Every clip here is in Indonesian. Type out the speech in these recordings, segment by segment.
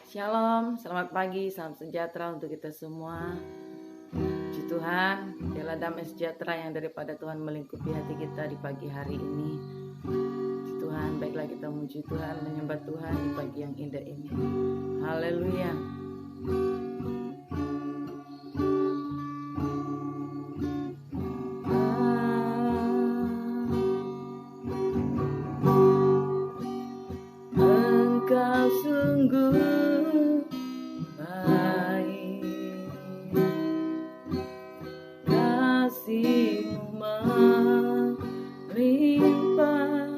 Shalom, selamat pagi, salam sejahtera untuk kita semua. Puji Tuhan, biarlah damai sejahtera yang daripada Tuhan melingkupi hati kita di pagi hari ini. Puji Tuhan, baiklah kita memuji Tuhan, menyembah Tuhan di pagi yang indah ini. Haleluya. Engkau sungguh baik, kasih-Mu melimpah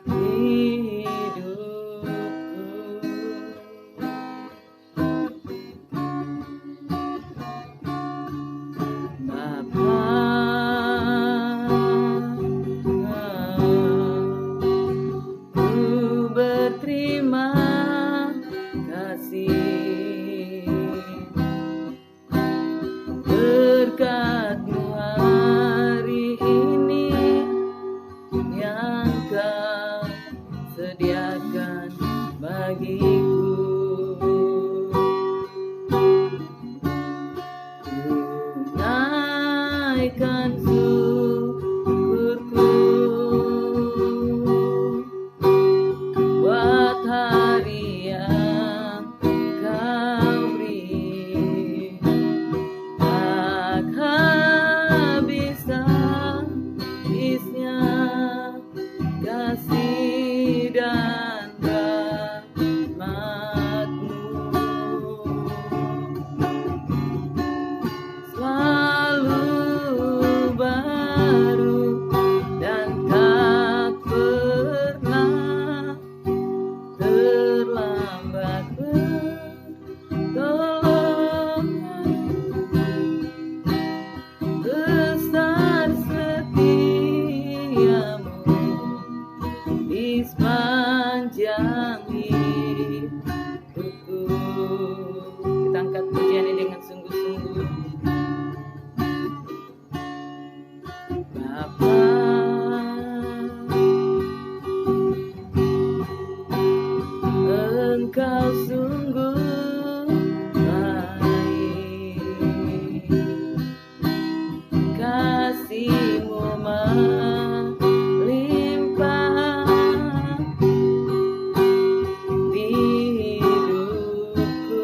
di hidupku. Bapa, ku berterima kasih berkat-Mu hari ini yang Kau sediakan bagiku. Naikkan syukurku buat hari yang Kau beri, tak habis habisnya kasih dan rahmat-Mu. Selalu baru dan tak pernah terlambat pertolongan. Besar setiamu di sepanjang hidupku. Kita angkat pujian ini dengan sungguh-sungguh. Bapa, Engkau sungguh baik, kasih-Mu melimpah di hidupku.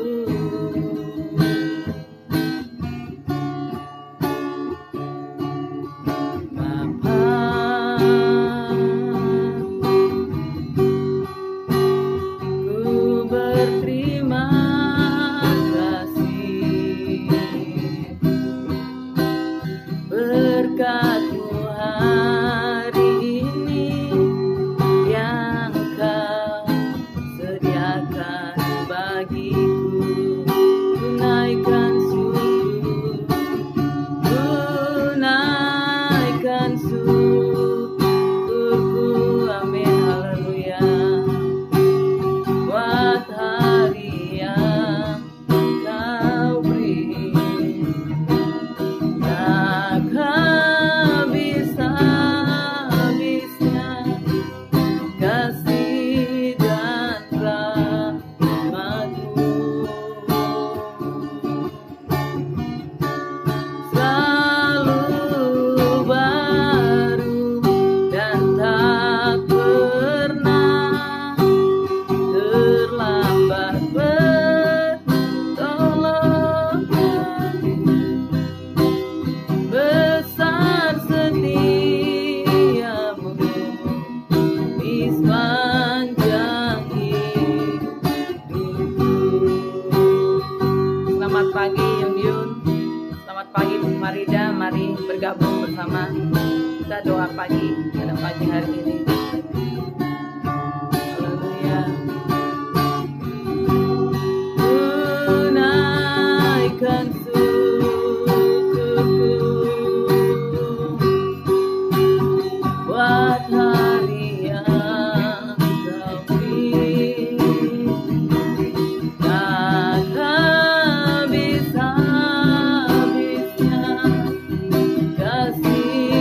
Bapa, ku berterima kasih berkat-Mu hari ini yang Kau sediakan bagiku. Tunaikan syukur, tunaikan syukurku, amin, haleluya, buat hari yang Kau beri, tak habis habisnya kasih dan rahmat-Mu. Selalu baru dan tak pernah terlambat pertolongan. Besar setiamu di sepanjang hidupku. Selamat pagi Yun Yun, selamat pagi Bu Marida. Mari bergabung bersama kita doa pagi pada pagi hari ini. Haleluya. Tunaikan syukurku buat hari yang Kau beri, tak habis habisnya kasih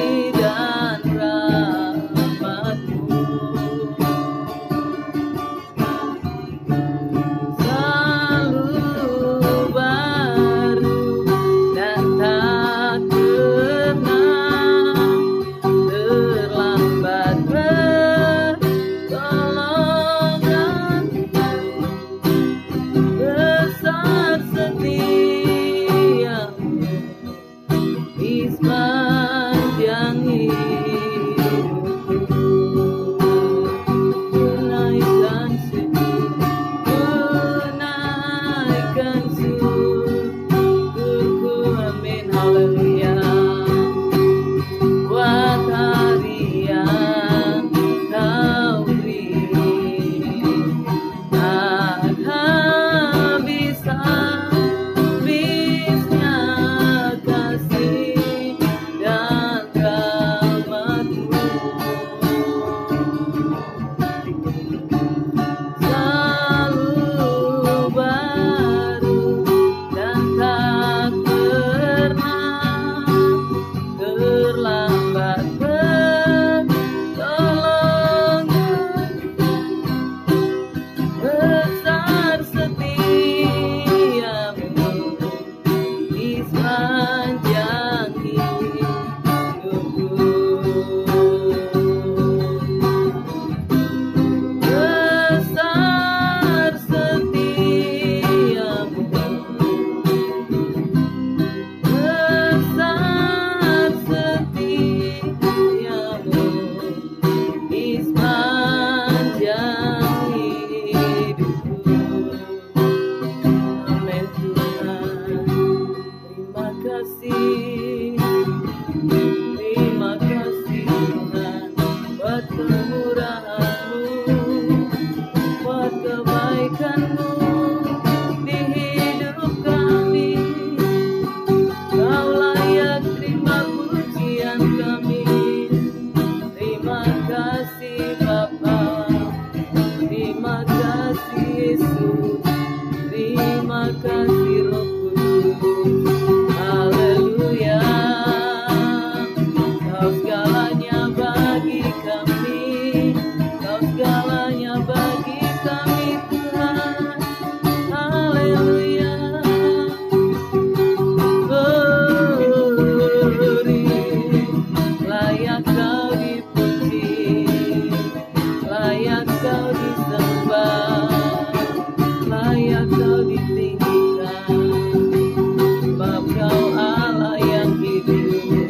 kau disembah, layak kau ditinggikan, sebab kau Allah yang hidup,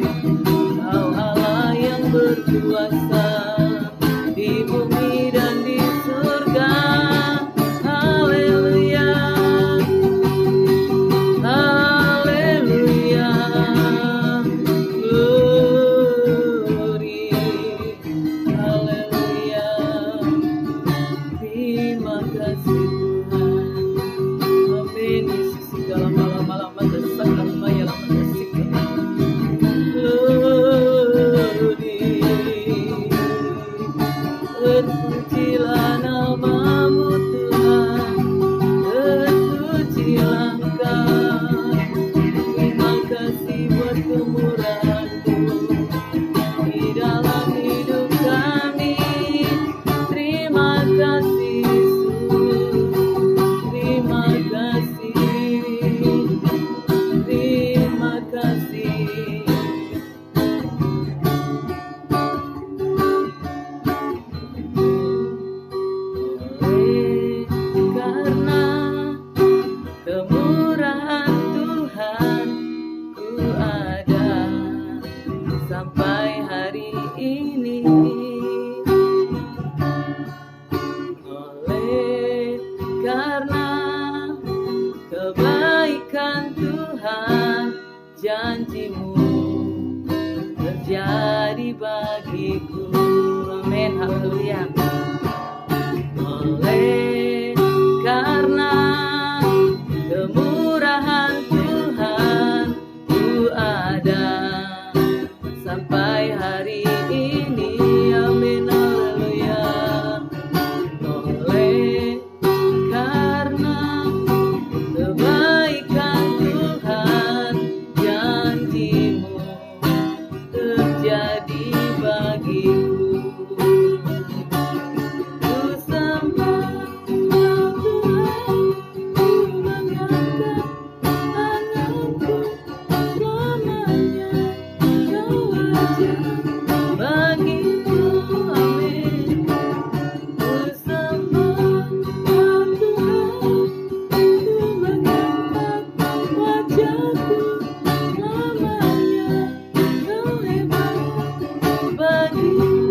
kau Allah yang berkuasa di bumi dan di surga. Haleluya, haleluya, glory, haleluya. Terima kasih Tuhan. Amin. Yesus segala malam-malam mendesak maya mendesak. Glory, terpujilah namamu Tuhan, terpujilah Engkau. Terima kasih buat kemurahan-Mu di dalam hidup kami. Terima kasih Yesus, terima kasih, terima kasih. Oleh karena kemurahan Tuhan, ku ada sampai hari ini. Oleh karena kebaikan Tuhan, janji-Mu terjadi bagiku. Amin, haleluya. Oleh karena kemurahan Tuhan, ku ada sampai hari ini. Amin, haleluya. Oleh karena kebaikan Tuhan, janji-Mu terjadi bagiku. Ku sembah Kau Tuhan, ku mengangkat tanganku, selamanya Kau aja bagiku. Amin. Ku sembah Kau Tuhan, ku mengangkat wajahku, selamanya Kau hebat bagiku.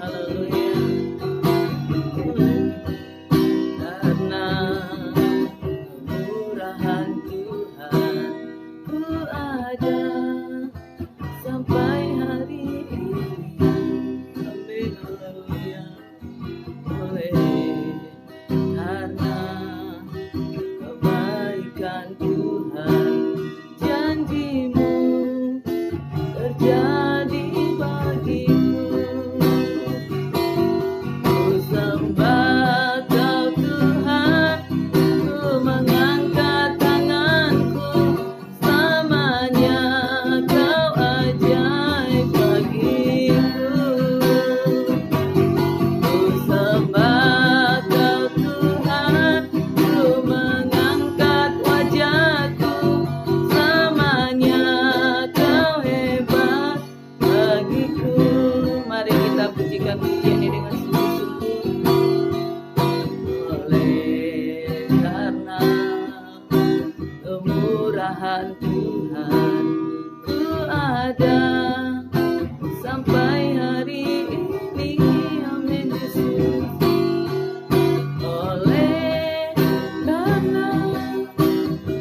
Haleluya. Karena kemurahan Tuhan, ku ada sampai hari ini. Amin, haleluya. Oleh karena kebaikan Tuhan, janji-Mu terjadi bagiku. Ku sembah Kau Tuhan, ku mengangkat tanganku, selamanya Kau ajaib bagiku. Ku sembah Kau Tuhan, ku mengangkat wajahku, selamanya Kau hebat bagiku. Mari kita pujikan pujian ini dengan sungguh-sungguh. Oleh karena kemurahan Tuhan, ku ada sampai hari ini. Amin, Yesus. Oleh karena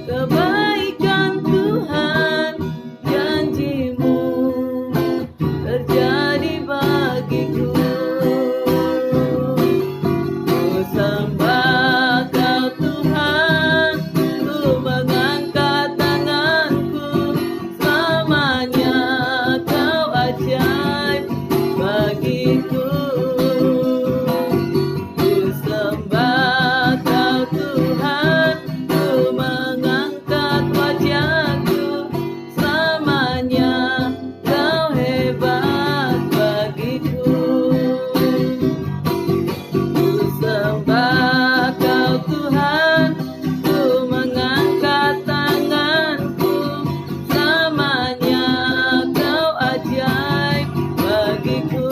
kebaikan Tuhan, janji-Mu terjadi bagiku. Ku sembah Kau Tuhan, ku mengangkat tanganku, selamanya Kau ajaib bagiku. Ku sembah Kau Tuhan, ku mengangkat wajahku, selamanya Kau hebat bagiku. Ku sembah Kau Tuhan, ku mengangkat tanganku, selamanya Kau ajaib bagiku.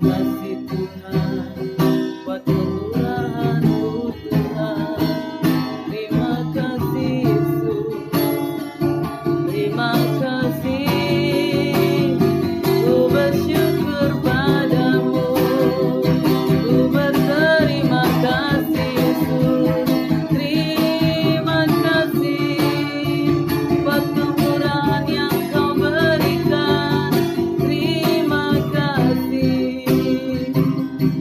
kasih Tuhan buat kemurahan-Mu Tuhan. Terima kasih Yesus, terima kasih. Ku bersyukur padamu, ku berterima kasih Yesus. Terima kasih buat kemurahan yang Kau berikan. Terima kasih.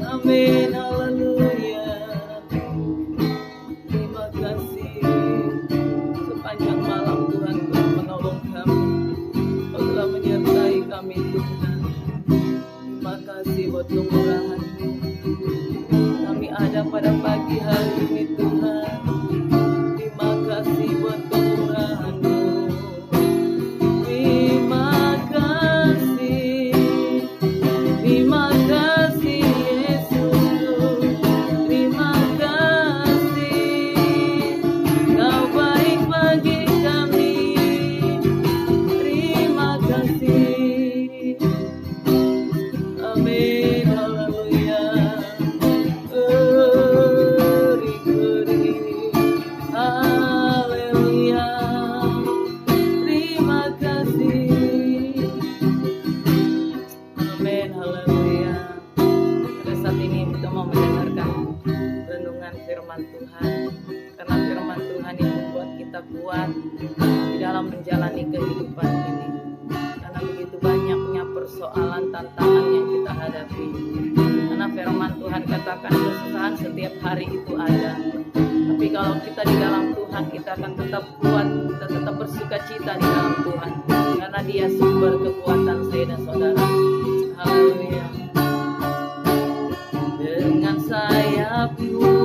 Amin, haleluya. Terima kasih. Sepanjang malam Tuhan telah menolong kami, Kau telah menyertai kami Tuhan. Terima kasih buat kemurahan-Mu. Kami ada pada pagi hari ini Tuhan. Terima kasih buat kemurahan-Mu. Terima kasih. Terima kasih Yesus. Terima kasih. Kau baik bagi kami. Terima kasih. Amin, haleluya. Haleluya. Terima kasih. Amin, haleluya. Pada saat ini kita mau mendengarkan renungan firman Tuhan, karena firman Tuhan yang membuat kita kuat di dalam menjalani kehidupan ini. Karena begitu banyaknya persoalan, tantangan yang kita hadapi. Karena firman Tuhan katakan kesusahan setiap hari itu ada. Tapi kalau kita di dalam Tuhan, kita akan tetap kuat, kita tetap bersuka cita di dalam Tuhan. Karena Dia sumber kekuatan saya dan saudara. Haleluya. Dengan sayap-Mu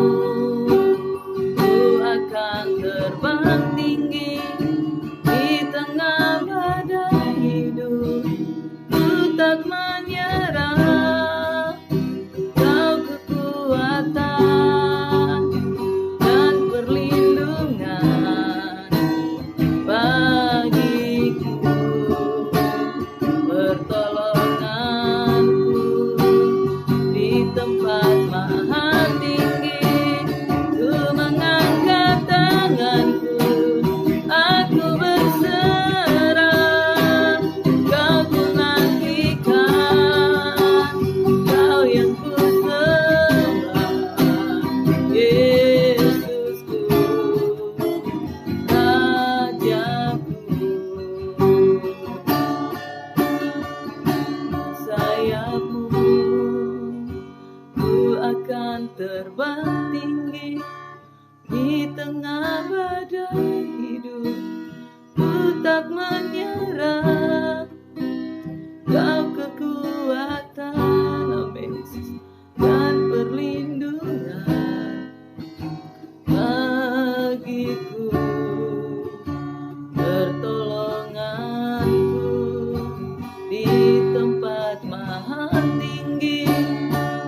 ku akan terbang tinggi di tengah badai hidup. Ku tak menyerah, Kau kekuatan dan perlindungan bagiku, pertolonganku di tempat maha tinggi. Ku mengangkat tanganku, aku berserah. Kau ku nantikan, Kau yang ku sembah. Yesusku, Rajaku. Sayap-Mu ku akan terbang tinggi di tengah badai hidup. Ku tak menyerah, Kau kekuatan, amin Yesus, dan perlindungan bagiku, pertolonganku di tempat maha tinggi.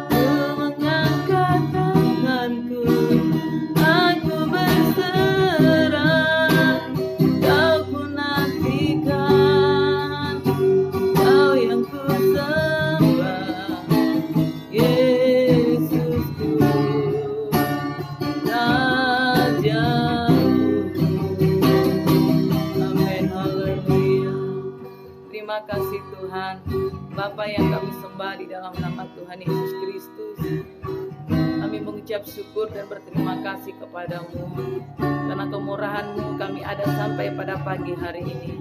Ku mengangkat tanganku, aku berserah. Kau ku nantikan, Kau yang ku sembah. Yesusku, Rajaku. Amin, haleluya. Terima kasih Tuhan, Bapa yang kami sembah di dalam nama Tuhan Yesus Kristus. Kami mengucap syukur dan berterima kasih kepadamu, karena kemurahan-Mu kami ada sampai pada pagi hari ini.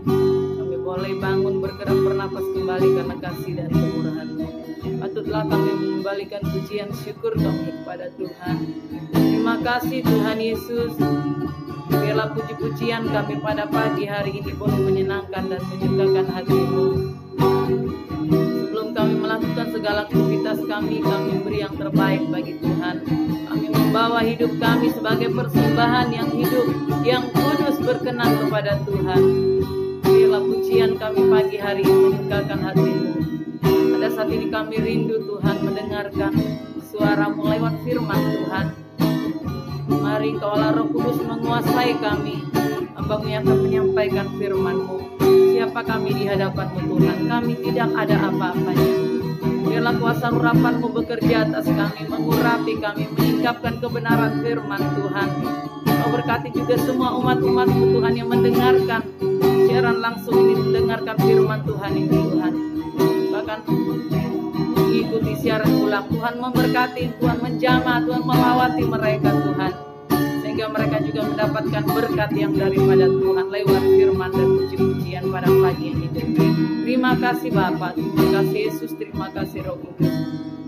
Kami boleh bangun, bergerak, bernapas kembali karena kasih dan kemurahan-Mu. Patutlah kami mengembalikan pujian syukur kami kepada Tuhan. Terima kasih Tuhan Yesus. Biarlah puji-pujian kami pada pagi hari ini boleh menyenangkan dan menyukakan hati-Mu. Sebelum kami melakukan segala aktivitas kami beri yang terbaik bagi Tuhan. Kami membawa hidup kami sebagai persembahan yang hidup, yang kudus, berkenan kepada Tuhan. Biarlah pujian kami pagi hari ini menyukakan hati-Mu. Pada saat ini kami rindu Tuhan mendengarkan suara-Mu lewat firman Tuhan. Mari Engkau Allah Roh Kudus menguasai kami. Hamba-Mu yang akan menyampaikan firman-Mu. Siapa kami di hadapan-Mu Tuhan? Kami tidak ada apa-apanya. Biarlah kuasa urapan-Mu bekerja atas kami, mengurapi kami, menyingkapkan kebenaran firman Tuhan. Kau berkati juga semua umat-umat-Mu Tuhan yang mendengarkan siaran langsung ini, mendengarkan firman Tuhan ini Tuhan. Bahkan mengikuti siaran ulang, Tuhan memberkati, Tuhan menjamah, Tuhan melawati mereka Tuhan, sehingga mereka juga mendapatkan berkat yang daripada Tuhan lewat firman dan puji-pujian pada pagi ini. Terima kasih Bapa, terima kasih Yesus, terima kasih Roh Kudus.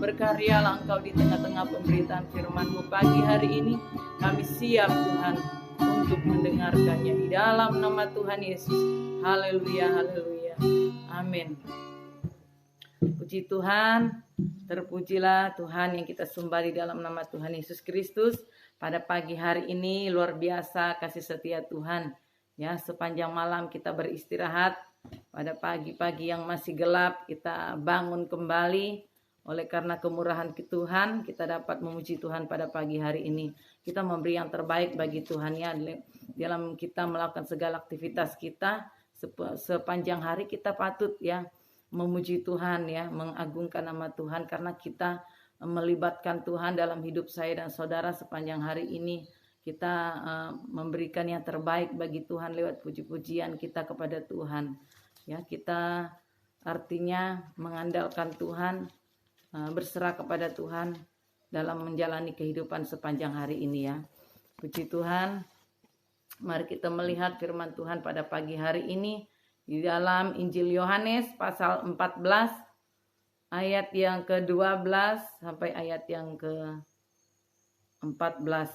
Berkaryalah Engkau di tengah-tengah pemberitaan firman-Mu pagi hari ini. Kami siap Tuhan untuk mendengarkannya di dalam nama Tuhan Yesus. Haleluya, haleluya, amin. Puji Tuhan, terpujilah Tuhan yang kita sembah di dalam nama Tuhan Yesus Kristus. Pada pagi hari ini luar biasa kasih setia Tuhan. Ya, sepanjang malam kita beristirahat. Pada pagi-pagi yang masih gelap kita bangun kembali. Oleh karena kemurahan Tuhan, kita dapat memuji Tuhan pada pagi hari ini. Kita memberi yang terbaik bagi Tuhan ya, dalam kita melakukan segala aktivitas kita sepanjang hari. Kita patut ya memuji Tuhan ya, mengagungkan nama Tuhan karena kita melibatkan Tuhan dalam hidup saya dan saudara sepanjang hari ini. Kita memberikan yang terbaik bagi Tuhan lewat puji-pujian kita kepada Tuhan. Ya, kita artinya mengandalkan Tuhan, berserah kepada Tuhan dalam menjalani kehidupan sepanjang hari ini ya. Puji Tuhan. Mari kita melihat firman Tuhan pada pagi hari ini di dalam Injil Yohanes pasal 14 ayat yang ke-12 sampai ayat yang ke-14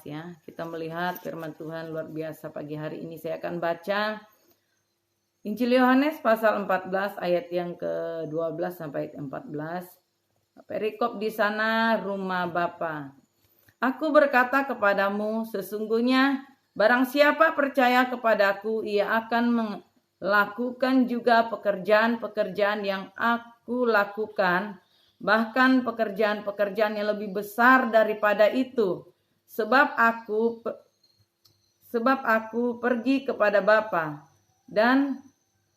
ya. Kita melihat firman Tuhan luar biasa pagi hari ini. Saya akan baca Injil Yohanes pasal 14 ayat yang ke-12 sampai ayat 14. Perikop di sana rumah Bapa. Aku berkata kepadamu, sesungguhnya barang siapa percaya kepadaku, ia akan melakukan juga pekerjaan-pekerjaan yang aku lakukan, bahkan pekerjaan-pekerjaan yang lebih besar daripada itu, sebab aku pergi kepada Bapa. Dan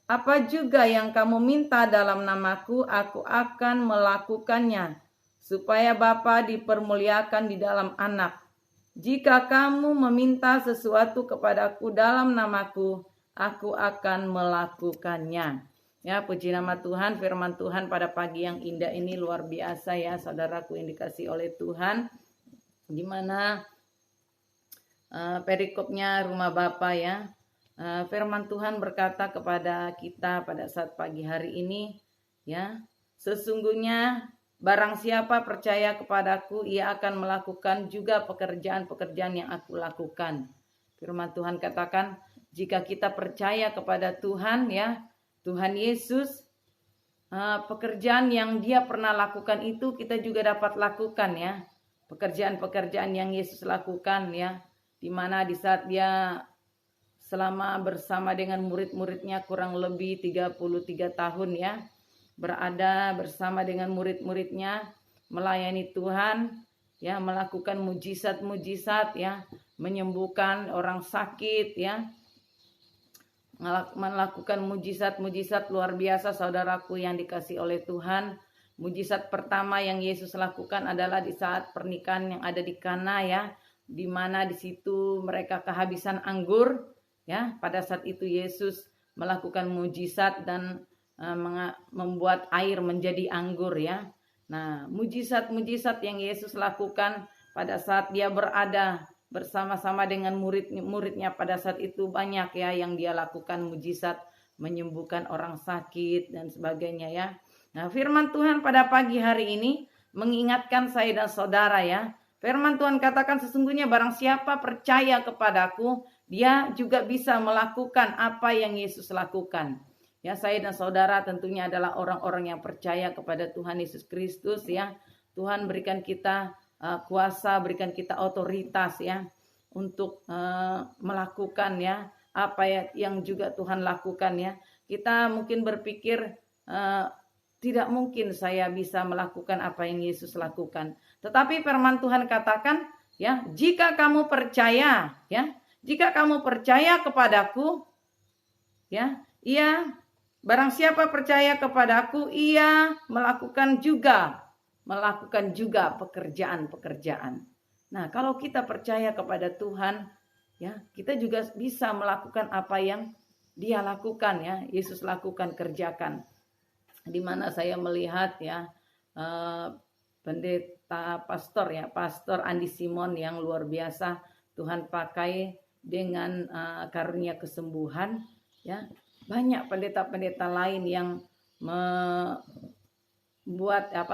apa juga yang kamu minta dalam namaku, aku akan melakukannya, supaya Bapa dipermuliakan di dalam Anak. Jika kamu meminta sesuatu kepadaku dalam namaku, aku akan melakukannya. Ya, puji nama Tuhan, firman Tuhan pada pagi yang indah ini luar biasa ya, saudaraku yang dikasihi oleh Tuhan. Gimana perikopnya rumah Bapa ya. Firman Tuhan berkata kepada kita pada saat pagi hari ini ya, sesungguhnya barang siapa percaya kepadaku, ia akan melakukan juga pekerjaan-pekerjaan yang aku lakukan. Firman Tuhan katakan, jika kita percaya kepada Tuhan ya, Tuhan Yesus, pekerjaan yang Dia pernah lakukan itu kita juga dapat lakukan ya. Pekerjaan-pekerjaan yang Yesus lakukan ya, di mana di saat Dia selama bersama dengan murid-muridnya kurang lebih 33 tahun ya, berada bersama dengan murid-muridnya, melayani Tuhan ya, melakukan mujizat-mujizat ya, menyembuhkan orang sakit ya, melakukan mujizat-mujizat luar biasa saudaraku yang dikasihi oleh Tuhan. Mujizat pertama yang Yesus lakukan adalah di saat pernikahan yang ada di Kana ya, di mana di situ mereka kehabisan anggur. Ya, pada saat itu Yesus melakukan mujizat dan membuat air menjadi anggur ya. Nah, mujizat-mujizat yang Yesus lakukan pada saat Dia berada bersama-sama dengan murid-muridnya pada saat itu banyak ya yang Dia lakukan mujizat, menyembuhkan orang sakit dan sebagainya ya. Nah, firman Tuhan pada pagi hari ini mengingatkan saya dan saudara ya. Firman Tuhan katakan, sesungguhnya barang siapa percaya kepadaku, dia juga bisa melakukan apa yang Yesus lakukan. Ya, saya dan saudara tentunya adalah orang-orang yang percaya kepada Tuhan Yesus Kristus ya. Tuhan berikan kita kuasa, berikan kita otoritas ya untuk melakukan ya apa yang juga Tuhan lakukan ya. Kita mungkin berpikir tidak mungkin saya bisa melakukan apa yang Yesus lakukan. Tetapi firman Tuhan katakan ya, jika kamu percaya ya, jika kamu percaya kepadaku ya, barang siapa percaya kepadaku, ia melakukan juga melakukan juga pekerjaan-pekerjaan. Nah, kalau kita percaya kepada Tuhan, ya, kita juga bisa melakukan apa yang Dia lakukan, ya, Yesus lakukan, kerjakan. Di mana saya melihat, ya, pendeta pastor Andi Simon yang luar biasa Tuhan pakai dengan karunia kesembuhan, ya. Banyak pendeta-pendeta lain yang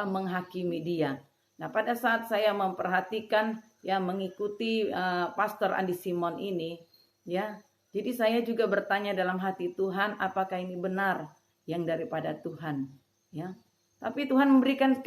menghakimi dia. Nah, pada saat saya memperhatikan, ya, mengikuti Pastor Andi Simon ini, ya, jadi saya juga bertanya dalam hati, Tuhan, apakah ini benar yang daripada Tuhan, ya? Tapi Tuhan memberikan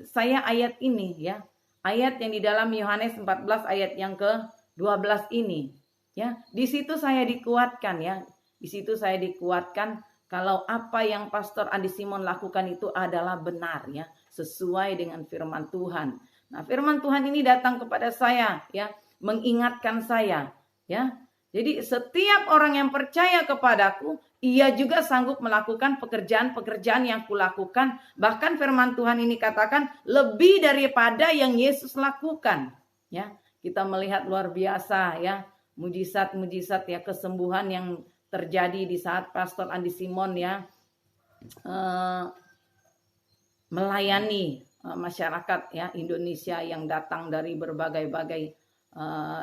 saya ayat ini, ya, ayat yang di dalam Yohanes 14 ayat yang ke-12 ini, ya. Di situ saya dikuatkan, ya, di situ saya dikuatkan kalau apa yang Pastor Andi Simon lakukan itu adalah benar, ya, sesuai dengan firman Tuhan. Nah, firman Tuhan ini datang kepada saya, ya, mengingatkan saya, ya. Jadi setiap orang yang percaya kepadaku, ia juga sanggup melakukan pekerjaan-pekerjaan yang kulakukan. Bahkan firman Tuhan ini katakan lebih daripada yang Yesus lakukan, ya. Kita melihat luar biasa, ya, mujizat-mujizat, ya, kesembuhan yang terjadi di saat Pastor Andi Simon, ya, melayani masyarakat, ya, Indonesia yang datang dari berbagai-bagai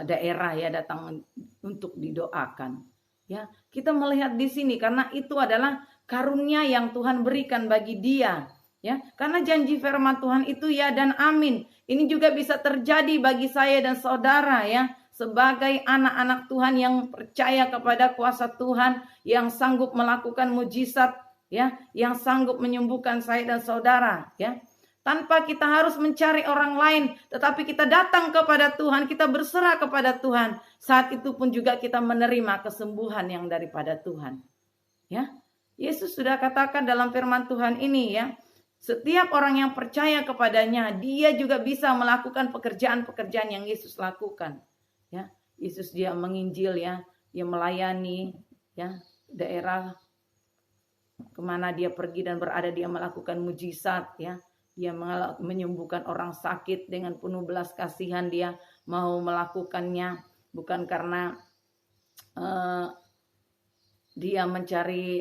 daerah, ya, datang untuk didoakan, ya. Kita melihat di sini karena itu adalah karunia yang Tuhan berikan bagi dia, ya. Karena janji firman Tuhan itu ya dan amin. Ini juga bisa terjadi bagi saya dan saudara, ya, sebagai anak-anak Tuhan yang percaya kepada kuasa Tuhan, yang sanggup melakukan mujizat, ya, yang sanggup menyembuhkan saya dan saudara, ya. Tanpa kita harus mencari orang lain, tetapi kita datang kepada Tuhan, kita berserah kepada Tuhan. Saat itu pun juga kita menerima kesembuhan yang daripada Tuhan, ya. Yesus sudah katakan dalam firman Tuhan ini, ya, setiap orang yang percaya kepadanya, dia juga bisa melakukan pekerjaan-pekerjaan yang Yesus lakukan, ya. Yesus dia menginjil, ya, dia melayani, ya, daerah kemana dia pergi dan berada, dia melakukan mujizat, ya. Dia menyembuhkan orang sakit dengan penuh belas kasihan. Dia mau melakukannya bukan karena dia mencari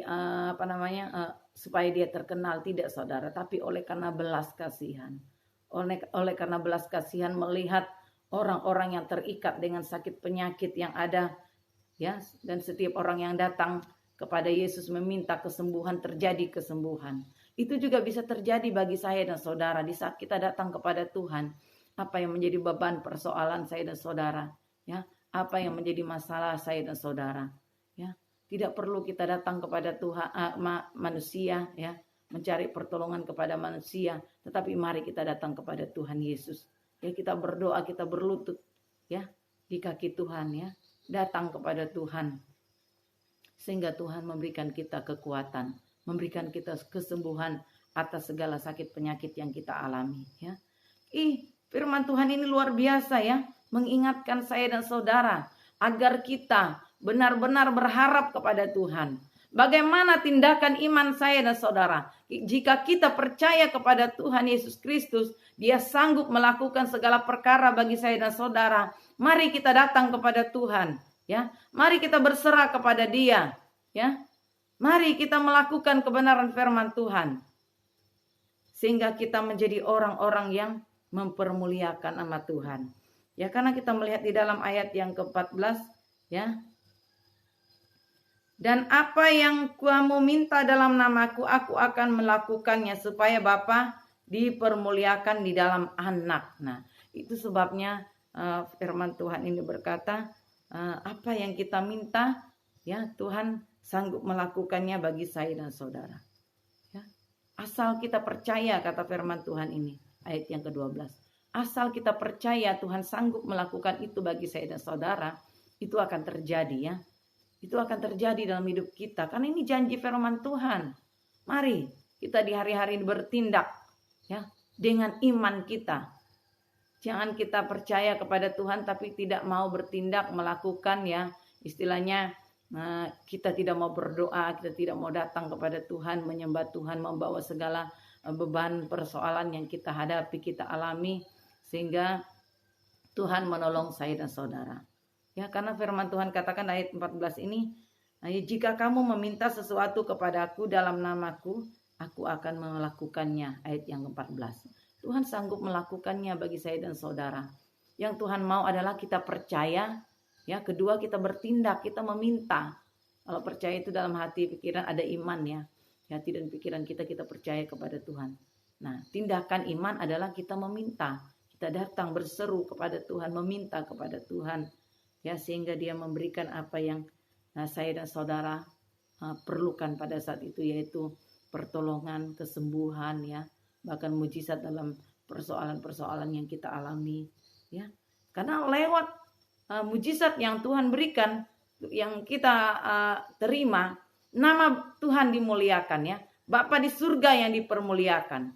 supaya dia terkenal, tidak, saudara, tapi oleh karena belas kasihan. Oleh karena belas kasihan melihat orang-orang yang terikat dengan sakit penyakit yang ada, ya, dan setiap orang yang datang kepada Yesus meminta kesembuhan, terjadi kesembuhan. Itu juga bisa terjadi bagi saya dan saudara di saat kita datang kepada Tuhan. Apa yang menjadi beban persoalan saya dan saudara, ya, apa yang menjadi masalah saya dan saudara, ya. Tidak perlu kita datang kepada Tuhan, manusia, ya, mencari pertolongan kepada manusia, tetapi mari kita datang kepada Tuhan Yesus. Ya, kita berdoa, kita berlutut, ya, di kaki Tuhan, ya. Datang kepada Tuhan sehingga Tuhan memberikan kita kekuatan, memberikan kita kesembuhan atas segala sakit penyakit yang kita alami, ya. Firman Tuhan ini luar biasa, ya, mengingatkan saya dan saudara agar kita benar-benar berharap kepada Tuhan. Bagaimana tindakan iman saya dan saudara? Jika kita percaya kepada Tuhan Yesus Kristus, Dia sanggup melakukan segala perkara bagi saya dan saudara. Mari kita datang kepada Tuhan, ya. Mari kita berserah kepada Dia, ya. Mari kita melakukan kebenaran firman Tuhan, sehingga kita menjadi orang-orang yang mempermuliakan nama Tuhan. Ya, karena kita melihat di dalam ayat yang ke-14, ya. Dan apa yang kamu minta dalam namaku, aku akan melakukannya supaya Bapa dipermuliakan di dalam anak. Nah, itu sebabnya firman Tuhan ini berkata, apa yang kita minta, ya, Tuhan sanggup melakukannya bagi saya dan saudara, ya. Asal kita percaya, kata firman Tuhan ini, ayat yang ke-12. Asal kita percaya Tuhan sanggup melakukan itu bagi saya dan saudara, itu akan terjadi, ya. Itu akan terjadi dalam hidup kita, karena ini janji firman Tuhan. Mari kita di hari-hari ini bertindak, ya, dengan iman kita. Jangan kita percaya kepada Tuhan tapi tidak mau bertindak, melakukan, ya, istilahnya kita tidak mau berdoa, kita tidak mau datang kepada Tuhan, menyembah Tuhan, membawa segala beban persoalan yang kita hadapi, kita alami, sehingga Tuhan menolong saya dan saudara. Ya, karena firman Tuhan katakan ayat 14 ini, jika kamu meminta sesuatu kepadaku dalam namaku, aku akan melakukannya. Ayat yang ke-14. Tuhan sanggup melakukannya bagi saya dan saudara. Yang Tuhan mau adalah kita percaya, ya. Kedua, kita bertindak, kita meminta. Kalau percaya itu dalam hati, pikiran, ada iman, ya. Hati dan pikiran kita percaya kepada Tuhan. Nah, tindakan iman adalah kita meminta. Kita datang berseru kepada Tuhan, meminta kepada Tuhan, ya, sehingga Dia memberikan apa yang saya dan saudara perlukan pada saat itu, yaitu pertolongan, kesembuhan, ya, bahkan mujizat dalam persoalan-persoalan yang kita alami, ya. Karena lewat mujizat yang Tuhan berikan, yang kita terima, nama Tuhan dimuliakan, ya. Bapa di surga yang dipermuliakan,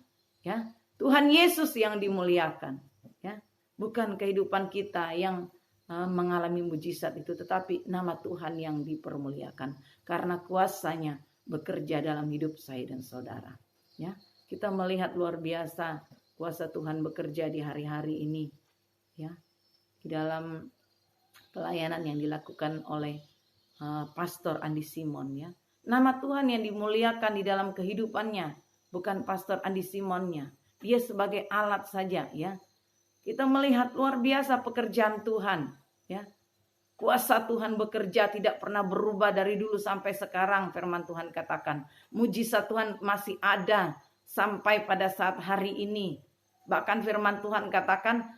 ya. Tuhan Yesus yang dimuliakan, ya. Bukan kehidupan kita yang mengalami mujizat itu, tetapi nama Tuhan yang dipermuliakan karena kuasanya bekerja dalam hidup saya dan saudara, ya. Kita melihat luar biasa kuasa Tuhan bekerja di hari-hari ini, ya, di dalam pelayanan yang dilakukan oleh Pastor Andi Simon, ya. Nama Tuhan yang dimuliakan di dalam kehidupannya, bukan Pastor Andi Simonnya. Dia sebagai alat saja, ya. Kita melihat luar biasa pekerjaan Tuhan, ya. Kuasa Tuhan bekerja tidak pernah berubah dari dulu sampai sekarang. Firman Tuhan katakan, mujizat Tuhan masih ada sampai pada saat hari ini. Bahkan firman Tuhan katakan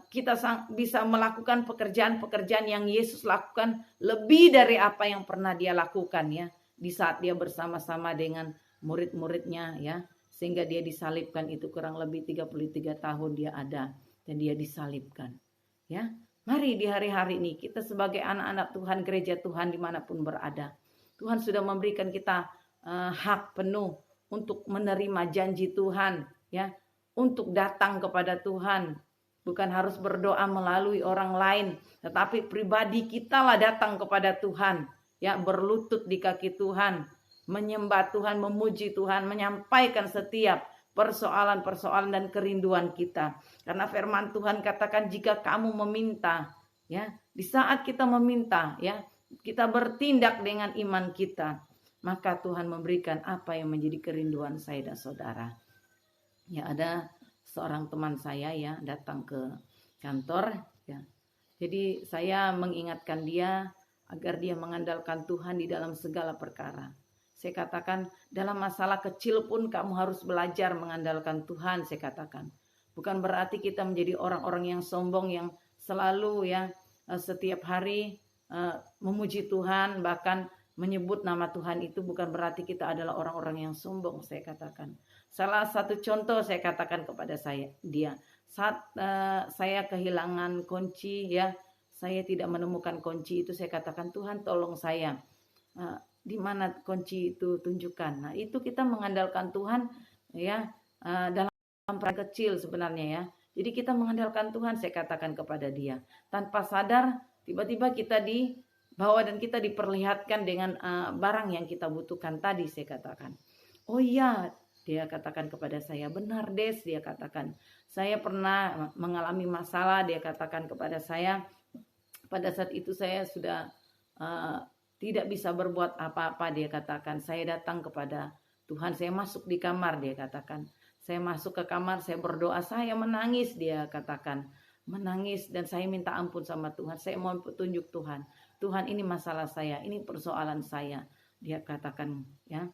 kita bisa melakukan pekerjaan-pekerjaan yang Yesus lakukan lebih dari apa yang pernah Dia lakukan, ya, di saat Dia bersama-sama dengan murid-muridnya, ya, sehingga Dia disalibkan. Itu kurang lebih 33 tahun Dia ada dan Dia disalibkan, ya. Mari di hari-hari ini kita sebagai anak-anak Tuhan, gereja Tuhan dimanapun berada, Tuhan sudah memberikan kita hak penuh untuk menerima janji Tuhan, ya, untuk datang kepada Tuhan. Bukan harus berdoa melalui orang lain, tetapi pribadi kita lah datang kepada Tuhan, ya, berlutut di kaki Tuhan, menyembah Tuhan, memuji Tuhan, menyampaikan setiap persoalan-persoalan dan kerinduan kita. Karena firman Tuhan katakan, jika kamu meminta, ya, di saat kita meminta, ya, kita bertindak dengan iman kita, maka Tuhan memberikan apa yang menjadi kerinduan saya dan saudara. Ya, ada seorang teman saya, ya, datang ke kantor, ya. Jadi saya mengingatkan dia agar dia mengandalkan Tuhan di dalam segala perkara. Saya katakan, dalam masalah kecil pun kamu harus belajar mengandalkan Tuhan, saya katakan. Bukan berarti kita menjadi orang-orang yang sombong, yang selalu, ya, setiap hari memuji Tuhan, bahkan menyebut nama Tuhan. Itu bukan berarti kita adalah orang-orang yang sombong, saya katakan. Salah satu contoh saya katakan kepada dia, saat saya kehilangan kunci, ya, saya tidak menemukan kunci itu, saya katakan, Tuhan tolong saya, di mana kunci itu, tunjukkan. Nah, itu kita mengandalkan Tuhan, ya, dalam peran kecil sebenarnya, ya. Jadi kita mengandalkan Tuhan, saya katakan kepada dia. Tanpa sadar, tiba-tiba kita dibawa dan kita diperlihatkan dengan barang yang kita butuhkan tadi, saya katakan. Oh iya, dia katakan kepada saya, benar Des, dia katakan. Saya pernah mengalami masalah, dia katakan kepada saya. Pada saat itu saya sudah tidak bisa berbuat apa-apa, dia katakan. Saya datang kepada Tuhan, saya masuk di kamar, dia katakan. Saya masuk ke kamar, saya berdoa, saya menangis, dia katakan. Menangis dan saya minta ampun sama Tuhan. Saya mohon petunjuk Tuhan. Tuhan, ini masalah saya, ini persoalan saya, dia katakan, ya.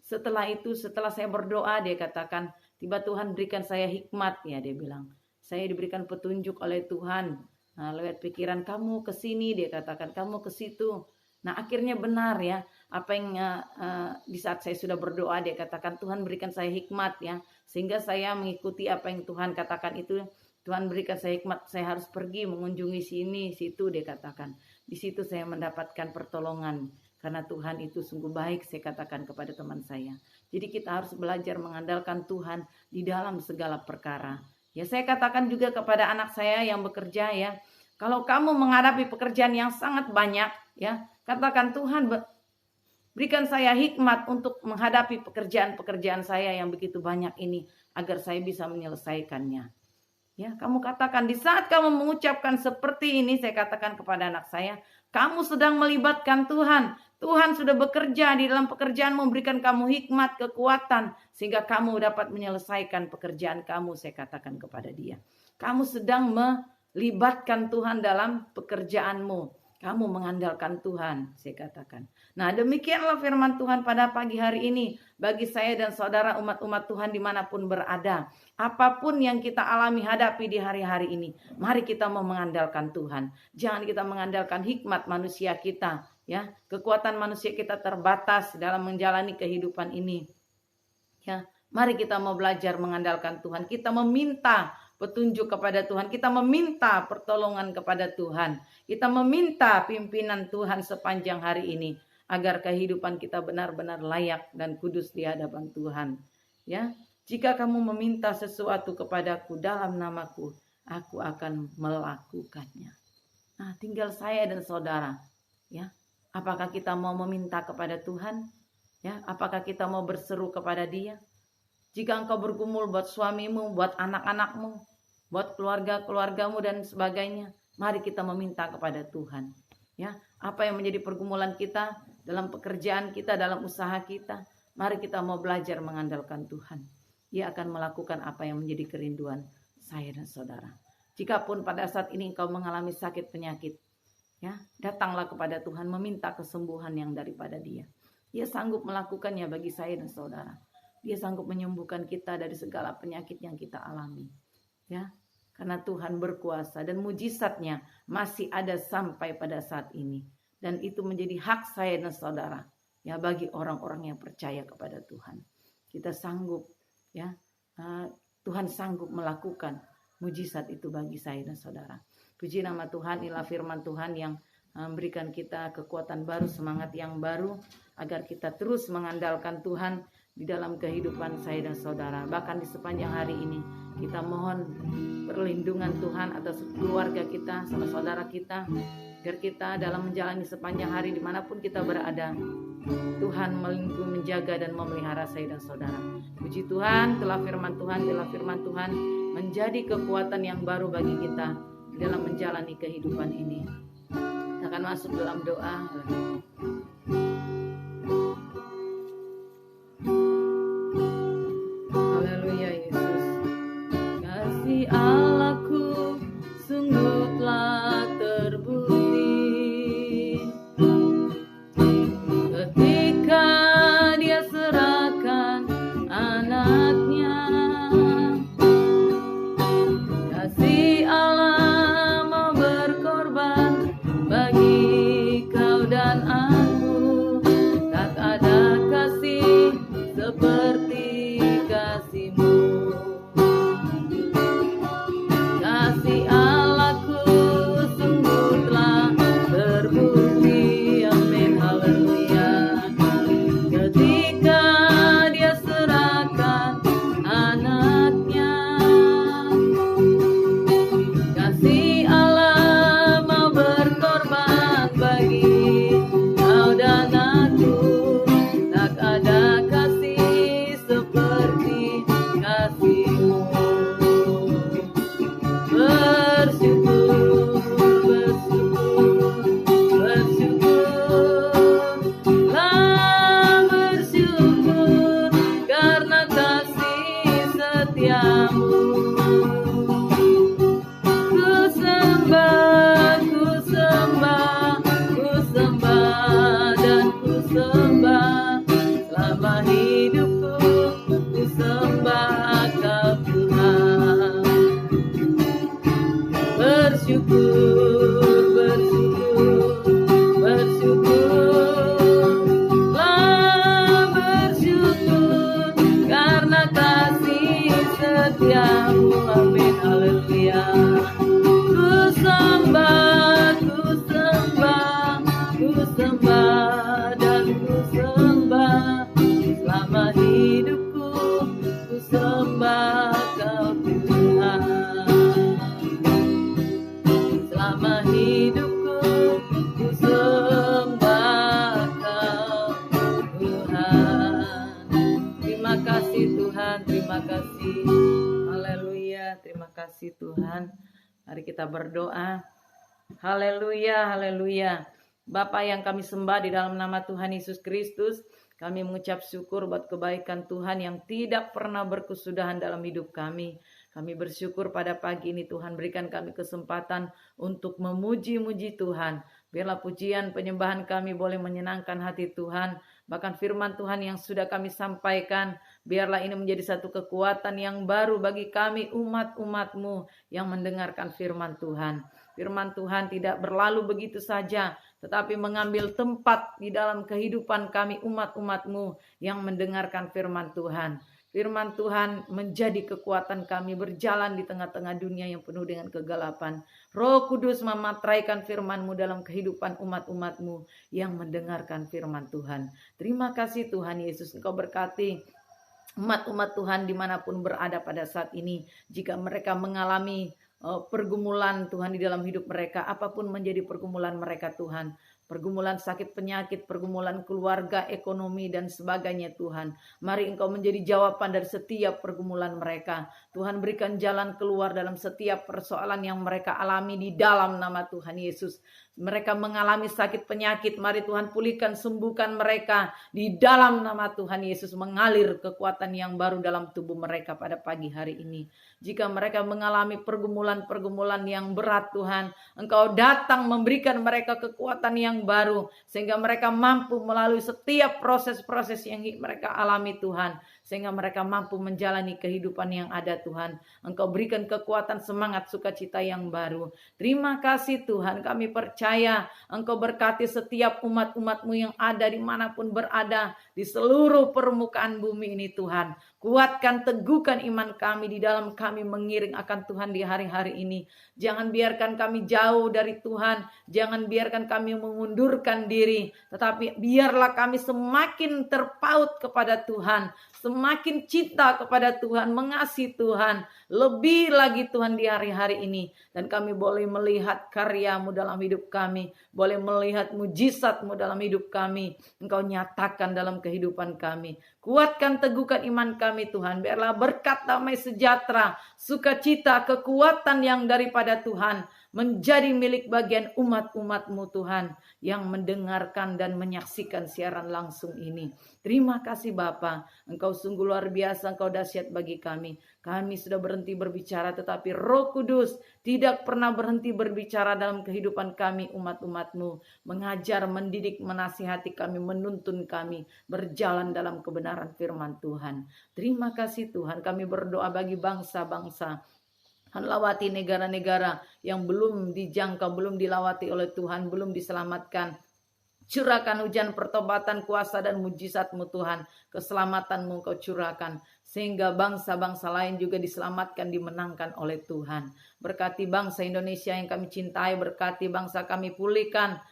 Setelah itu, setelah saya berdoa, dia katakan, tiba Tuhan berikan saya hikmat, ya, dia bilang. Saya diberikan petunjuk oleh Tuhan. Nah, lewat pikiran, kamu ke sini, dia katakan, kamu ke situ. Nah, akhirnya benar, ya, apa yang di saat saya sudah berdoa, dia katakan, Tuhan berikan saya hikmat, ya, sehingga saya mengikuti apa yang Tuhan katakan itu. Tuhan berikan saya hikmat, saya harus pergi mengunjungi sini, situ, dia katakan. Di situ saya mendapatkan pertolongan, karena Tuhan itu sungguh baik, saya katakan kepada teman saya. Jadi kita harus belajar mengandalkan Tuhan di dalam segala perkara. Ya, saya katakan juga kepada anak saya yang bekerja, ya, kalau kamu menghadapi pekerjaan yang sangat banyak, ya, katakan, Tuhan, Berikan saya hikmat untuk menghadapi pekerjaan-pekerjaan saya yang begitu banyak ini, agar saya bisa menyelesaikannya. Ya, kamu katakan di saat kamu mengucapkan seperti ini, saya katakan kepada anak saya, kamu sedang melibatkan Tuhan. Tuhan sudah bekerja di dalam pekerjaan, memberikan kamu hikmat, kekuatan, sehingga kamu dapat menyelesaikan pekerjaan kamu, saya katakan kepada dia. Kamu sedang melibatkan Tuhan dalam pekerjaanmu. Kamu mengandalkan Tuhan, saya katakan. Nah, demikianlah firman Tuhan pada pagi hari ini. Bagi saya dan saudara umat-umat Tuhan dimanapun berada. Apapun yang kita alami hadapi di hari-hari ini. Mari kita mau mengandalkan Tuhan. Jangan kita mengandalkan hikmat manusia kita. Ya, kekuatan manusia kita terbatas dalam menjalani kehidupan ini. Ya, mari kita mau belajar mengandalkan Tuhan. Kita meminta petunjuk kepada Tuhan. Kita meminta pertolongan kepada Tuhan. Kita meminta pimpinan Tuhan sepanjang hari ini. Agar kehidupan kita benar-benar layak dan kudus di hadapan Tuhan. Ya, jika kamu meminta sesuatu kepadaku dalam namaku, aku akan melakukannya. Nah, tinggal saya dan saudara. Ya, apakah kita mau meminta kepada Tuhan? Ya, apakah kita mau berseru kepada Dia? Jika engkau bergumul buat suamimu, buat anak-anakmu, buat keluarga-keluargamu dan sebagainya, mari kita meminta kepada Tuhan. Ya, apa yang menjadi pergumulan kita dalam pekerjaan kita, dalam usaha kita, mari kita mau belajar mengandalkan Tuhan. Dia akan melakukan apa yang menjadi kerinduan saya dan saudara. Jikapun pada saat ini engkau mengalami sakit penyakit, ya, datanglah kepada Tuhan meminta kesembuhan yang daripada Dia. Dia sanggup melakukannya bagi saya dan saudara. Dia sanggup menyembuhkan kita dari segala penyakit yang kita alami. Ya, karena Tuhan berkuasa dan mujizatnya masih ada sampai pada saat ini. Dan itu menjadi hak saya dan saudara. Ya, bagi orang-orang yang percaya kepada Tuhan. Kita sanggup, ya, Tuhan sanggup melakukan mujizat itu bagi saya dan saudara. Puji nama Tuhan, inilah firman Tuhan yang memberikan kita kekuatan baru, semangat yang baru, agar kita terus mengandalkan Tuhan di dalam kehidupan saya dan saudara. Bahkan di sepanjang hari ini kita mohon perlindungan Tuhan atas keluarga kita, saudara kita, agar kita dalam menjalani sepanjang hari dimanapun kita berada, Tuhan melindungi, menjaga dan memelihara saya dan saudara. Puji Tuhan, telah firman Tuhan menjadi kekuatan yang baru bagi kita di dalam menjalani kehidupan ini. Kita akan masuk dalam doa. Haleluya Yesus. Kasih Allahku sungguh telah terbukti ketika Dia serahkan anaknya. Kasih Allah mau berkorban bagi kau dan aku. Tak ada kasih seperti kasih-Mu. Kasih Allahku sungguh telah terbukti. Amin, haleluya. Ketika Dia serahkan anaknya. Kasih Allah mau berkorban bagi kau dan aku. Tak ada kasih seperti kasih-Mu. Bersyukur, bersyukur, bersyukurlah, bersyukur karena kasih setia-Mu. Ku sembah, ku sembah, ku sembah dan ku sembah selama hidupku. Ku sembah Kau Tuhan. Bersyukur, bersyukur, bersyukurlah, bersyukur karena kasih setia-Mu. Amin, haleluya. Ku sembah, ku sembah, ku sembah dan ku sembah selama hidupku. Ku sembah Kau Tuhan. Selama hidupku ku sembah Kau kasih Tuhan, terima kasih. Haleluya, terima kasih Tuhan. Mari kita berdoa. Haleluya, haleluya. Bapa yang kami sembah di dalam nama Tuhan Yesus Kristus, kami mengucap syukur buat kebaikan Tuhan yang tidak pernah berkesudahan dalam hidup kami. Kami bersyukur pada pagi ini Tuhan berikan kami kesempatan untuk memuji-muji Tuhan. Biarlah pujian penyembahan kami boleh menyenangkan hati Tuhan. Bahkan firman Tuhan yang sudah kami sampaikan, biarlah ini menjadi satu kekuatan yang baru bagi kami umat-umat-Mu yang mendengarkan firman Tuhan. Firman Tuhan tidak berlalu begitu saja, tetapi mengambil tempat di dalam kehidupan kami umat-umat-Mu yang mendengarkan firman Tuhan. Firman Tuhan menjadi kekuatan kami berjalan di tengah-tengah dunia yang penuh dengan kegelapan. Roh Kudus mematraikan firman-Mu dalam kehidupan umat-umat-Mu yang mendengarkan firman Tuhan. Terima kasih Tuhan Yesus, Engkau berkati umat-umat Tuhan dimanapun berada pada saat ini. Jika mereka mengalami pergumulan Tuhan di dalam hidup mereka, apapun menjadi pergumulan mereka Tuhan, pergumulan sakit penyakit, pergumulan keluarga, ekonomi dan sebagainya Tuhan, mari Engkau menjadi jawaban dari setiap pergumulan mereka. Tuhan berikan jalan keluar dalam setiap persoalan yang mereka alami di dalam nama Tuhan Yesus. Mereka mengalami sakit penyakit, mari Tuhan pulihkan, sembuhkan mereka di dalam nama Tuhan Yesus. Mengalir kekuatan yang baru dalam tubuh mereka pada pagi hari ini. Jika mereka mengalami pergumulan-pergumulan yang berat Tuhan, Engkau datang memberikan mereka kekuatan yang baru, sehingga mereka mampu melalui setiap proses-proses yang mereka alami Tuhan, sehingga mereka mampu menjalani kehidupan yang ada Tuhan. Engkau berikan kekuatan, semangat, sukacita yang baru. Terima kasih Tuhan, kami percaya Engkau berkati setiap umat-umat-Mu yang ada dimanapun berada di seluruh permukaan bumi ini Tuhan. Kuatkan, teguhkan iman kami di dalam kami mengiring akan Tuhan di hari-hari ini. Jangan biarkan kami jauh dari Tuhan, jangan biarkan kami mengundurkan diri, tetapi biarlah kami semakin terpaut kepada Tuhan, semakin cinta kepada Tuhan, mengasihi Tuhan, lebih lagi Tuhan di hari-hari ini. Dan kami boleh melihat karya-Mu dalam hidup kami, boleh melihat mujizat-Mu dalam hidup kami. Engkau nyatakan dalam kehidupan kami. Kuatkan, teguhkan iman kami Tuhan. Biarlah berkat, damai sejahtera, sukacita, kekuatan yang daripada Tuhan menjadi milik bagian umat-umat-Mu Tuhan yang mendengarkan dan menyaksikan siaran langsung ini. Terima kasih Bapa, Engkau sungguh luar biasa, Engkau dahsyat bagi kami. Kami sudah berhenti berbicara, tetapi Roh Kudus tidak pernah berhenti berbicara dalam kehidupan kami umat-umat-Mu. Mengajar, mendidik, menasihati kami, menuntun kami berjalan dalam kebenaran firman Tuhan. Terima kasih Tuhan, kami berdoa bagi bangsa-bangsa, lawati negara-negara yang belum dijangkau, belum dilawati oleh Tuhan, belum diselamatkan. Curahkan hujan pertobatan, kuasa dan mujizat-Mu Tuhan. Keselamatan-Mu Engkau curahkan, sehingga bangsa-bangsa lain juga diselamatkan, dimenangkan oleh Tuhan. Berkati bangsa Indonesia yang kami cintai, berkati bangsa kami, pulihkan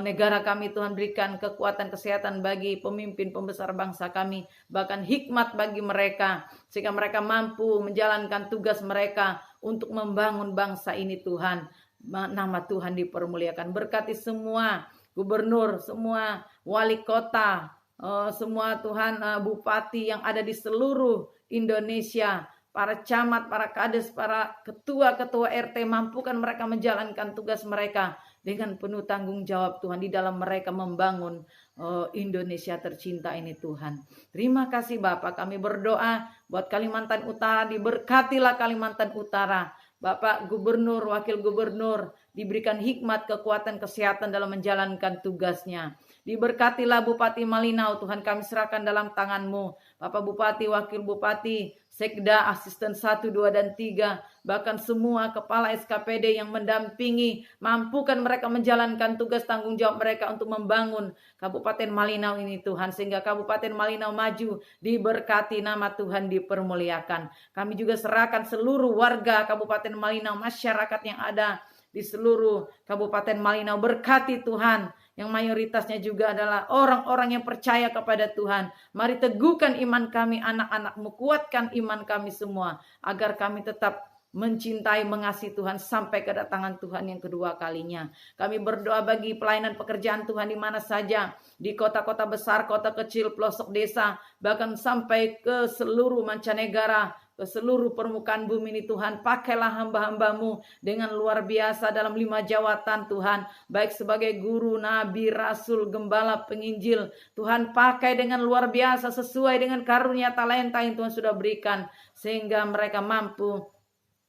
negara kami Tuhan, berikan kekuatan, kesehatan bagi pemimpin pembesar bangsa kami, bahkan hikmat bagi mereka, sehingga mereka mampu menjalankan tugas mereka untuk membangun bangsa ini Tuhan. Nama Tuhan dipermuliakan. Berkati semua gubernur, semua wali kota, semua Tuhan bupati yang ada di seluruh Indonesia, para camat, para kades, para ketua-ketua RT, mampukan mereka menjalankan tugas mereka dengan penuh tanggung jawab Tuhan di dalam mereka membangun Indonesia tercinta ini Tuhan. Terima kasih Bapak, kami berdoa buat Kalimantan Utara, diberkatilah Kalimantan Utara. Bapak Gubernur, Wakil Gubernur diberikan hikmat, kekuatan, kesehatan dalam menjalankan tugasnya. Diberkatilah Bupati Malinau, Tuhan kami serahkan dalam tangan-Mu. Bapak Bupati, Wakil Bupati, Sekda, Asisten 1, 2, dan 3, bahkan semua kepala SKPD yang mendampingi, mampukan mereka menjalankan tugas tanggung jawab mereka untuk membangun Kabupaten Malinau ini Tuhan, sehingga Kabupaten Malinau maju, diberkati, nama Tuhan dipermuliakan. Kami juga serahkan seluruh warga Kabupaten Malinau, masyarakat yang ada di seluruh Kabupaten Malinau, berkati Tuhan, yang mayoritasnya juga adalah orang-orang yang percaya kepada Tuhan. Mari teguhkan iman kami, anak-anak-Mu, kuatkan iman kami semua, agar kami tetap mencintai, mengasihi Tuhan sampai kedatangan Tuhan yang kedua kalinya. Kami berdoa bagi pelayanan pekerjaan Tuhan di mana saja, di kota-kota besar, kota kecil, pelosok desa, bahkan sampai ke seluruh mancanegara, ke seluruh permukaan bumi ini Tuhan. Pakailah hamba-hambamu dengan luar biasa dalam 5 jawatan Tuhan, baik sebagai guru, nabi, rasul, gembala, penginjil. Tuhan pakai dengan luar biasa sesuai dengan karunia talenta yang Tuhan sudah berikan, sehingga mereka mampu,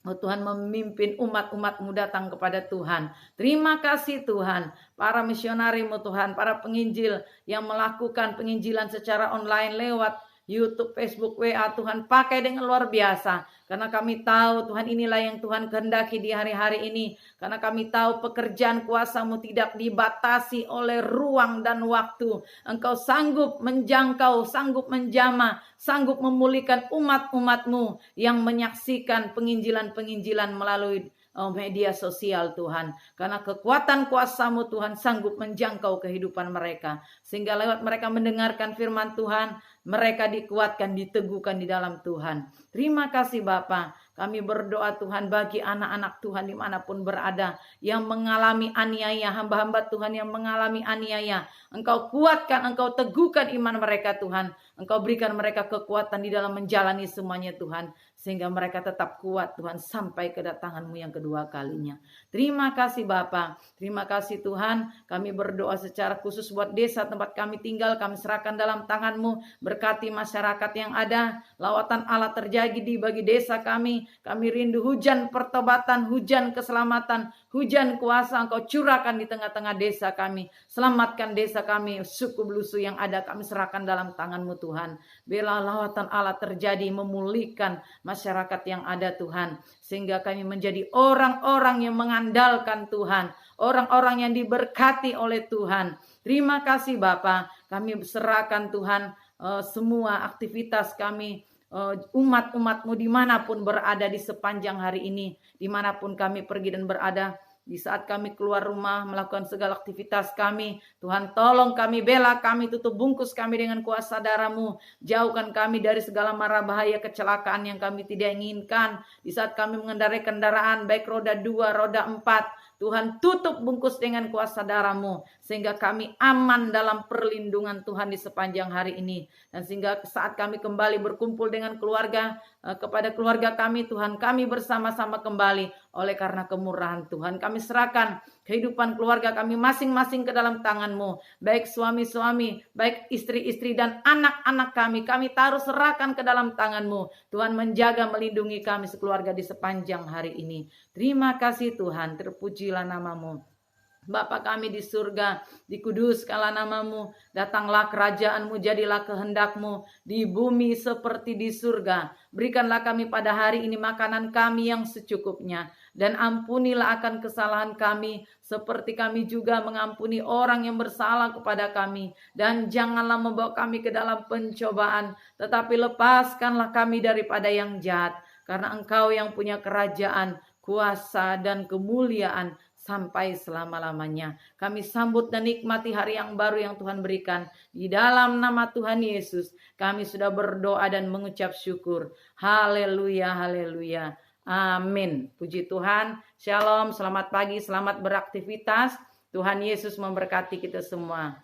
oh Tuhan, memimpin umat-umat-Mu datang kepada Tuhan. Terima kasih Tuhan, para misionari-Mu Tuhan, para penginjil yang melakukan penginjilan secara online lewat YouTube, Facebook, WA. Tuhan pakai dengan luar biasa, karena kami tahu Tuhan inilah yang Tuhan kehendaki di hari-hari ini. Karena kami tahu pekerjaan kuasa-Mu tidak dibatasi oleh ruang dan waktu. Engkau sanggup menjangkau, sanggup menjamah, sanggup memulihkan umat-umat-Mu yang menyaksikan penginjilan-penginjilan melalui media sosial Tuhan. Karena kekuatan kuasa-Mu Tuhan sanggup menjangkau kehidupan mereka, sehingga lewat mereka mendengarkan firman Tuhan, mereka dikuatkan, diteguhkan di dalam Tuhan. Terima kasih Bapa. Kami berdoa Tuhan bagi anak-anak Tuhan dimanapun berada yang mengalami aniaya, hamba-hamba Tuhan yang mengalami aniaya. Engkau kuatkan, Engkau teguhkan iman mereka Tuhan. Engkau berikan mereka kekuatan di dalam menjalani semuanya Tuhan, sehingga mereka tetap kuat Tuhan sampai kedatangan-Mu yang kedua kalinya. Terima kasih Bapa. Terima kasih Tuhan. Kami berdoa secara khusus buat desa tempat kami tinggal. Kami serahkan dalam tangan-Mu. Berkati masyarakat yang ada. Lawatan Allah terjadi di bagi desa kami. Kami rindu hujan pertobatan, hujan keselamatan, hujan kuasa Engkau curahkan di tengah-tengah desa kami. Selamatkan desa kami, suku belusu yang ada kami serahkan dalam tangan-Mu Tuhan. Biarlah lawatan Allah terjadi, memulihkan masyarakat yang ada Tuhan, sehingga kami menjadi orang-orang yang mengandalkan Tuhan, orang-orang yang diberkati oleh Tuhan. Terima kasih Bapa. Kami serahkan Tuhan semua aktivitas kami, umat-umat-Mu dimanapun berada di sepanjang hari ini, dimanapun kami pergi dan berada. Di saat kami keluar rumah melakukan segala aktivitas kami, Tuhan tolong kami, bela kami, tutup bungkus kami dengan kuasa darah-Mu. Jauhkan kami dari segala mara bahaya kecelakaan yang kami tidak inginkan. Di saat kami mengendarai kendaraan baik roda 2, roda 4, Tuhan tutup bungkus dengan kuasa darah-Mu, sehingga kami aman dalam perlindungan Tuhan di sepanjang hari ini. Dan sehingga saat kami kembali berkumpul dengan keluarga, kepada keluarga kami Tuhan, kami bersama-sama kembali oleh karena kemurahan Tuhan. Kami serahkan kehidupan keluarga kami masing-masing ke dalam tangan-Mu. Baik suami-suami, baik istri-istri dan anak-anak kami, kami taruh serahkan ke dalam tangan-Mu. Tuhan menjaga, melindungi kami sekeluarga di sepanjang hari ini. Terima kasih Tuhan, terpujilah nama-Mu. Bapa kami di surga, dikuduskanlah nama-Mu, datanglah kerajaan-Mu, jadilah kehendak-Mu di bumi seperti di surga. Berikanlah kami pada hari ini makanan kami yang secukupnya, dan ampunilah akan kesalahan kami, seperti kami juga mengampuni orang yang bersalah kepada kami. Dan janganlah membawa kami ke dalam pencobaan, tetapi lepaskanlah kami daripada yang jahat, karena Engkau yang punya kerajaan, kuasa, dan kemuliaan sampai selama-lamanya. Kami sambut dan nikmati hari yang baru yang Tuhan berikan. Di dalam nama Tuhan Yesus, kami sudah berdoa dan mengucap syukur. Haleluya, haleluya. Amin. Puji Tuhan. Shalom, selamat pagi, selamat beraktivitas. Tuhan Yesus memberkati kita semua.